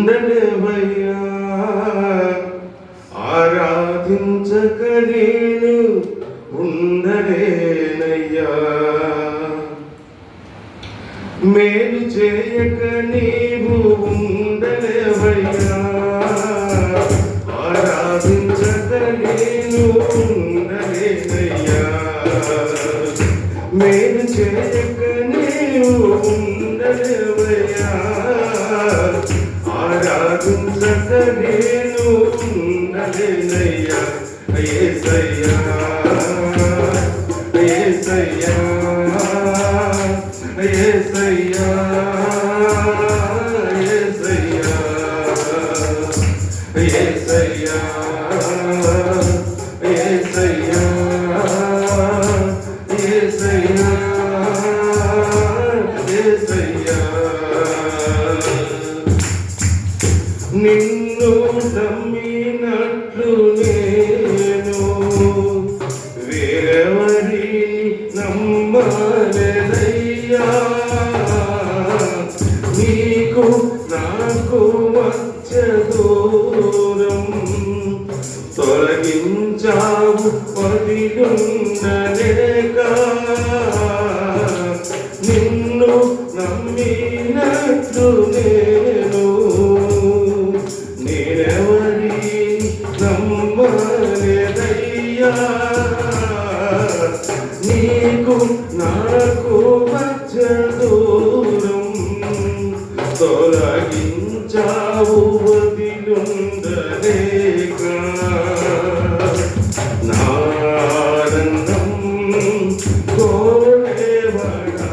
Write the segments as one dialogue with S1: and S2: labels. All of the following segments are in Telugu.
S1: ఉండలేవయ్యా ఆరాధించక నేను ఉండలేనయ్యా మేలు చేయక నీవు ఉండలేవయ్యా ఆరాధించక నేను ఉండలేనయ్యా మేలు చేయక నీవు ఉండలేవయ్యా ఆరాధించక నేను ఉండలేనయ్యా యేసయ్యా యేసయ్యా యేసయ్యా యేసయ్యా యేసయ్యా యేసయ్యా యేసయ్యా యేసయ్యా నిన్ను నమ్మినట్లు నేను వేరెవరి నమ్మలేదయ్యా నీకు నాకు మధ్య దూరం తొలగించావు పదిలుండలేక నిన్ను నమ్మినట్లు నేను నేనెవరి నమ్మలేదయ్యా నీకు నాకు మధ్య దూరం తొలగించావు వదిలుండలేక నానందం కోరేవడా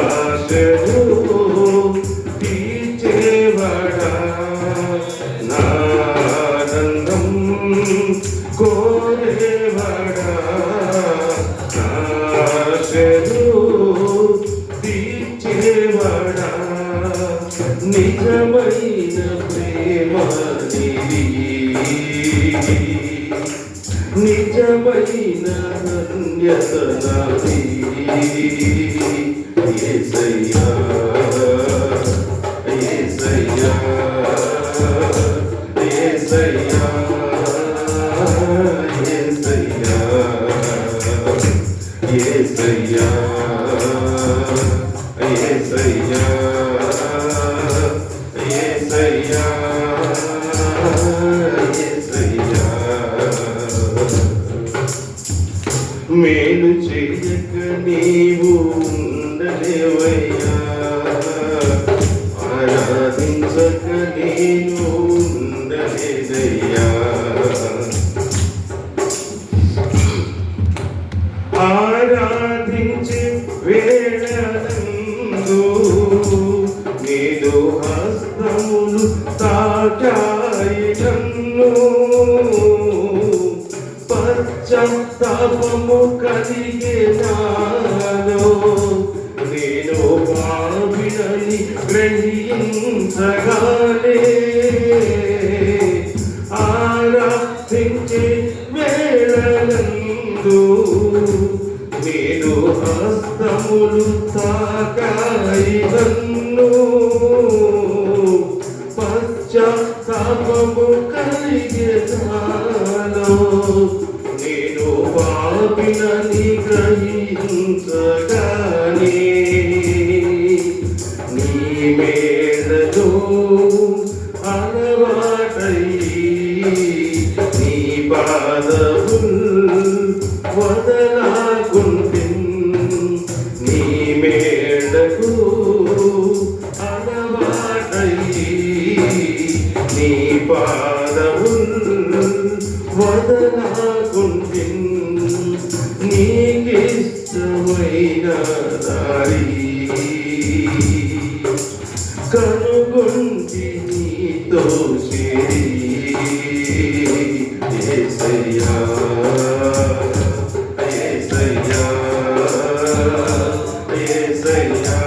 S1: ఆశలు తీర్చేవడా నానందం కోరేవడా ఆశలు తీర్చేవడా నిజమైన ప్రేమ నిధి నిజమైన ధన్యత నాది యేసయ్యా యేసయ్యా యేసయ్యా యేసయ్యా యేసయ్యా యేసయ్యా యేసయ్యా యేసయ్యా మేలు చేయక నీవు ఉండలేవయ్యా ఆరాధించక నేను ఉండలేదయ్యా ఆరాధించే వేళలందు నీదు హస్తములు తాకాయి నన్ను పశ్చాత్తాపము కలిగే నాలో నేను పాపినని గ్రహించగానే ఆరాధించే వేళలందు నేను హస్తములు తాకాయి నన్ను పశ్చాత్తాపము కలిగే నాలో నేను పాపినని గ్రహించగానే నీ మేడలో అలవాటయ్యి నీ పాదముల్ వదలాకుంటిన్ నీ మేడకు అలవాటయ్యి నీ పాదముల్ వదలాకుంటిన్ నీకిష్టమైన దారి కనుగొంటి నీతో చేరి యేసయ్యా యేసయ్యా యేసయ్యా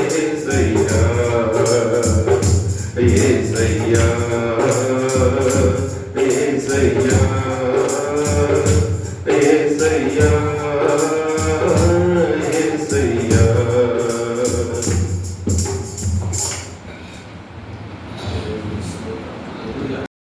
S1: యేసయ్యా యేసయ్యా యేసయ్యా యేసయ్యా యేసయ్యా